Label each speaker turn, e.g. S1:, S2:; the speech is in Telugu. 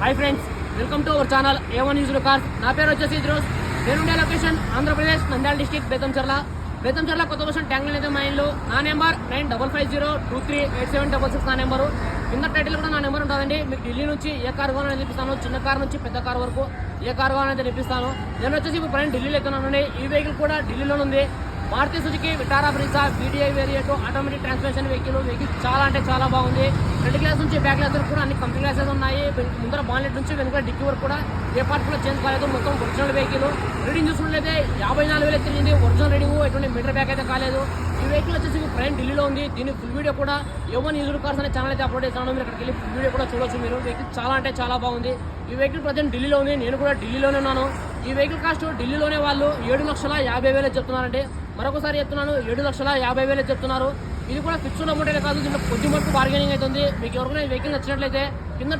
S1: Hi friends, welcome to our channel A1 used cars. నా పేరు వచ్చేసి ఇద్రోస్. నేనుండే లొకేషన్ ఆంధ్రప్రదేశ్, నంద్యాల డిస్ట్రిక్ట్, బేతంచెర్ల కొత్త బస్ ట్యాంక్ అయితే మా ఇల్లు. నా నెంబర్ 9550238766 నా నెంబరు. కింద టైటిల్ కూడా నా నెంబర్ ఉంటుందండి. మీకు ఢిల్లీ నుంచి ఏ కార్ కావాలని తెప్పిస్తాను, చిన్న కార్ నుంచి పెద్ద కార్ వరకు ఏ కార్ కావాలని తెప్పిస్తాను. నేను వచ్చేసి ఇప్పుడు ప్రయాణం ఢిల్లీలో ఎత్తున్నానండి. ఈ వెహికల్ కూడా ఢిల్లీలోనే ఉంది. Maruti Suzuki Vitara Brezza VDI variant automatic transmission vehicle చాలా అంటే చాలా బాగుంది. ఫ్రంట్ గ్లాస్ నుంచి బ్యాక్ గ్లాస్ వరకు కూడా అన్ని కంపెనీ గ్లాసెస్ ఉన్నాయి. ముందర బాన్లెట్ నుంచి వెనుక డిక్కీ వరకు కూడా ఏ పార్ట్ కూడా చేంజ్ కాలేదు. మొత్తం ఒరిజినల్ వెహికల్. రీడింగ్ చూసుకున్నట్లయితే 54,000 తిరిగింది. ఒరిజినల్ రీడింగ్, ఎటువంటి మీటర్ బ్యాక్ అయితే కాలేదు. ఈ వెహికల్ వచ్చేసి ప్రయాణం ఢిల్లీలో ఉంది. దీని ఫుల్ వీడియో కూడా A1 యూజ్డ్ కార్స్ అనే ఛానల్ అయితే అప్లోడ్ చేస్తాను. మీరు అక్కడికి వెళ్ళి ఫుల్ వీడియో కూడా చూడొచ్చు. మీరు వెహికల్ చాలా అంటే చాలా బాగుంది. ఈ వెహికల్ ప్రజెంట్ ఢిల్లీలో ఉంది. నేను కూడా ఢిల్లీలోనే ఉన్నాను. ఈ వెహికల్ కాస్ట్ ఢిల్లీలోనే వాళ్ళు 7,50,000 చెప్తున్నారండి. మరొకసారి చెప్తున్నాను, 7,50,000 చెప్తున్నారు. ఇది కూడా ఫిక్స్డ్ అమౌంట్ కాదు, దీంట్లో కొద్ది మటుకు బార్గెనింగ్ అవుతుంది. మీకు ఎవరికైనా వెహికల్ నచ్చినట్లయితే కింద